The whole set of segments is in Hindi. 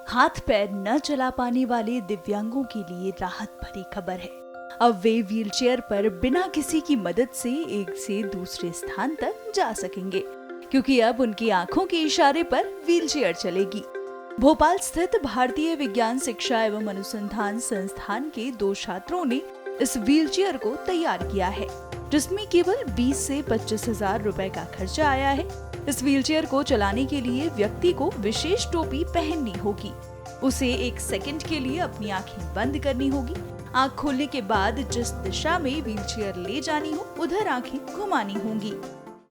हाथ पैर न चला पाने वाले दिव्यांगों के लिए राहत भरी खबर है। अब वे व्हीलचेयर पर बिना किसी की मदद से एक से दूसरे स्थान तक जा सकेंगे, क्योंकि अब उनकी आंखों के इशारे पर व्हीलचेयर चलेगी। भोपाल स्थित भारतीय विज्ञान शिक्षा एवं अनुसंधान संस्थान के 2 छात्रों ने इस व्हीलचेयर को तैयार किया है, जिसमें केवल 20 से 25 हजार रुपए का खर्चा आया है। इस व्हीलचेयर को चलाने के लिए व्यक्ति को विशेष टोपी पहननी होगी। उसे 1 सेकंड के लिए अपनी आंखें बंद करनी होगी। आंख खोलने के बाद जिस दिशा में व्हीलचेयर ले जानी हो उधर आंखें घुमानी होंगी।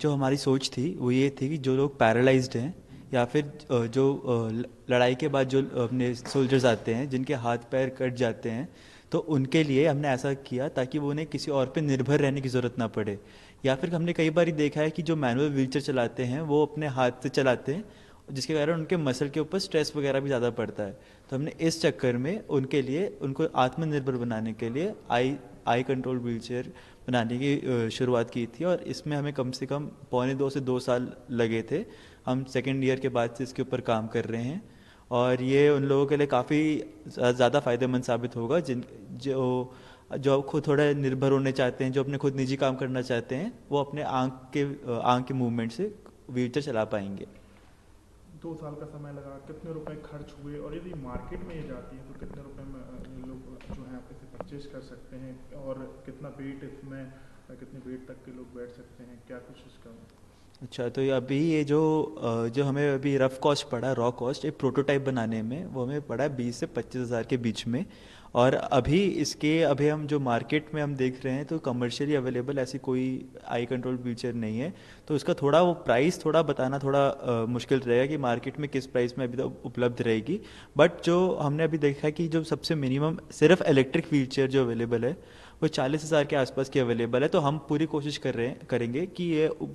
जो हमारी सोच थी वो ये थी कि जो लोग पैरालाइज्ड हैं या फिर जो लड़ाई के बाद जो अपने सोल्जर्स आते हैं जिनके हाथ पैर कट जाते हैं, तो उनके लिए हमने ऐसा किया ताकि वो उन्हें किसी और पे निर्भर रहने की ज़रूरत ना पड़े। या फिर हमने कई बार देखा है कि जो मैनुअल व्हीलचेयर चलाते हैं वो अपने हाथ से चलाते हैं, जिसके कारण उनके मसल के ऊपर स्ट्रेस वगैरह भी ज़्यादा पड़ता है। तो हमने इस चक्कर में उनके लिए उनको आत्मनिर्भर बनाने के लिए आई कंट्रोल व्हीलचेयर बनाने की शुरुआत की थी, और इसमें हमें कम से कम 1.25 से 2 साल लगे थे। हम 2nd ईयर के बाद से इसके ऊपर काम कर रहे हैं, और ये उन लोगों के लिए काफ़ी ज़्यादा फ़ायदेमंद साबित होगा जो खुद थोड़ा निर्भर होने चाहते हैं, जो अपने खुद निजी काम करना चाहते हैं, वो अपने आँख के मूवमेंट से व्हीलचेयर चला पाएंगे। 2 साल का समय लगा, कितने रुपए खर्च हुए, और यदि मार्केट में ये जाती है तो कितने रुपए में लोग जो है आप इसे परचेज कर सकते हैं, और कितना वेट इसमें, कितने वेट तक के लोग बैठ सकते हैं, क्या कुछ इसका? अच्छा, तो ये जो हमें अभी रफ कॉस्ट पड़ा, रॉ कॉस्ट एक प्रोटोटाइप बनाने में, वो हमें पड़ा 20 से 25 हज़ार के बीच में। और अभी हम जो मार्केट में हम देख रहे हैं तो कमर्शियली अवेलेबल ऐसी कोई आई कंट्रोल व्हीलचेयर नहीं है, तो उसका थोड़ा वो प्राइस थोड़ा बताना थोड़ा मुश्किल रहेगा कि मार्केट में किस प्राइस में अभी तक उपलब्ध रहेगी। बट जो हमने अभी देखा है कि जो सबसे मिनिमम सिर्फ इलेक्ट्रिक व्हीलचेयर जो अवेलेबल है वो 40 हज़ार के आसपास की अवेलेबल है। तो हम पूरी कोशिश करेंगे कि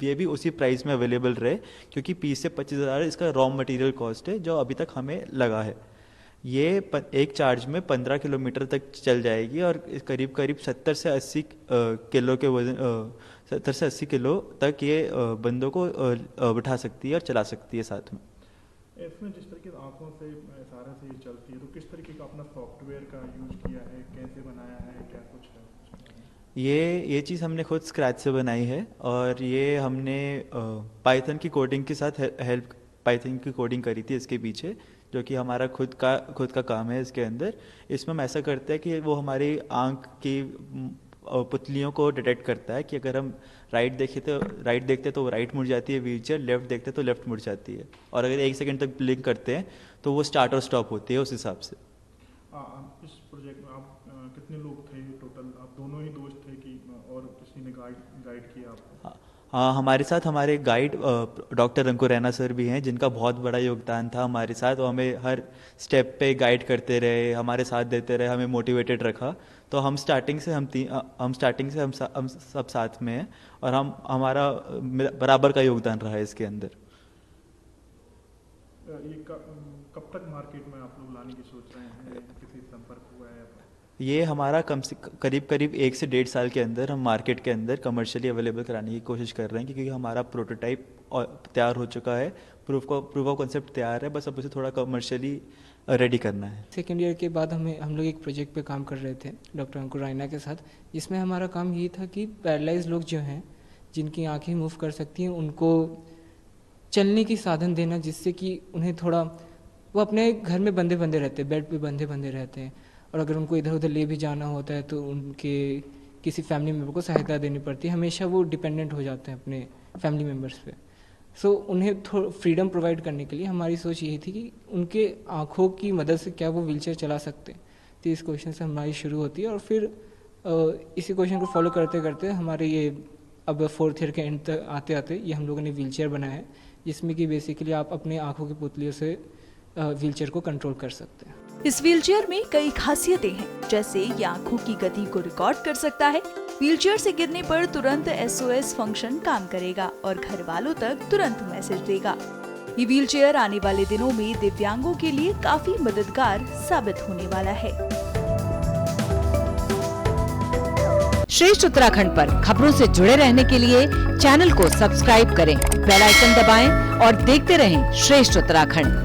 ये भी उसी प्राइस में अवेलेबल रहे, क्योंकि 20 से 25 हज़ार इसका रॉ मटेरियल कॉस्ट है जो अभी तक हमें लगा है। ये एक चार्ज में 15 किलोमीटर तक चल जाएगी, और करीब 70 से 80 किलो के वजन 70 से 80 किलो तक ये बंदों को बिठा सकती है और चला सकती है साथ में। इसमें जिस तरीके से आंखों से इशारे से ये चलती है, तो किस तरीके का अपना सॉफ्टवेयर का यूज किया है, कैसे बनाया है, क्या कुछ है? ये चीज़ हमने खुद स्क्रैच से बनाई है, और ये हमने पाइथन की कोडिंग के साथ पाइथन की कोडिंग करी थी इसके पीछे, जो कि हमारा खुद का काम है इसके अंदर। इसमें हम ऐसा करते हैं कि वो हमारी आँख की पुतलियों को डिटेक्ट करता है कि अगर हम राइट देखते तो राइट मुड़ जाती है व्हीलचेयर, लेफ्ट देखते तो लेफ्ट मुड़ जाती है, और अगर 1 सेकंड तक ब्लिंक करते हैं तो वो स्टार्ट और स्टॉप होती है उस हिसाब से। इस प्रोजेक्ट में आप कितने लोग थे टोटल? आप दोनों ही दोस्त थे कि और किसी ने गाइड किया आपको? हाँ, हमारे साथ हमारे गाइड डॉक्टर अंकुर रैना सर भी हैं, जिनका बहुत बड़ा योगदान था हमारे साथ। वो हमें हर स्टेप पे गाइड करते रहे, हमारे साथ देते रहे, हमें मोटिवेटेड रखा। तो हम स्टार्टिंग से हम सब साथ में हैं, और हमारा बराबर का योगदान रहा है इसके अंदर। ये कब तक मार्केट में आप लोग लाने की सोच रहे हैं? किसी संपर्क हुआ है? ये हमारा करीब 1 से 1.5 साल के अंदर हम मार्केट के अंदर कमर्शियली अवेलेबल कराने की कोशिश कर रहे हैं, क्योंकि हमारा प्रोटोटाइप तैयार हो चुका है, प्रूफ ऑफ कॉन्सेप्ट तैयार है, बस अब उसे थोड़ा कमर्शियली रेडी करना है। 2nd ईयर के बाद हम लोग एक प्रोजेक्ट पे काम कर रहे थे डॉक्टर अंकुर रैना के साथ, जिसमें हमारा काम ये था कि पैरालाइज लोग जो हैं, जिनकी आँखें मूव कर सकती हैं, उनको चलने की साधन देना, जिससे कि उन्हें थोड़ा वो अपने घर में बंधे रहते हैं, बेड पे बंधे रहते हैं, और अगर उनको इधर उधर ले भी जाना होता है तो उनके किसी फैमिली मेम्बर को सहायता देनी पड़ती है। हमेशा वो डिपेंडेंट हो जाते हैं अपने फैमिली मेम्बर्स पे। सो उन्हें थोड़ा फ्रीडम प्रोवाइड करने के लिए हमारी सोच यही थी कि उनके आँखों की मदद से क्या वो व्हीलचेयर चला सकते हैं। तो इस क्वेश्चन से हमारी शुरू होती है, और फिर इसी क्वेश्चन को फॉलो करते करते हमारे ये अब 4th ईयर के एंड तक आते ये हम लोगों ने व्हीलचेयर बनाया है, जिसमें कि बेसिकली आप अपने आँखों की पुतलियों से व्हीलचेयर को कंट्रोल कर सकते हैं। इस व्हीलचेयर में कई खासियतें हैं, जैसे ये आंखों की गति को रिकॉर्ड कर सकता है, व्हीलचेयर से गिरने पर तुरंत SOS फंक्शन काम करेगा और घर वालों तक तुरंत मैसेज देगा। ये व्हीलचेयर आने वाले दिनों में दिव्यांगों के लिए काफी मददगार साबित होने वाला है। श्रेष्ठ उत्तराखंड पर खबरों से जुड़े रहने के लिए चैनल को सब्सक्राइब करें, बेल आइकन दबाएं और देखते रहें श्रेष्ठ उत्तराखंड।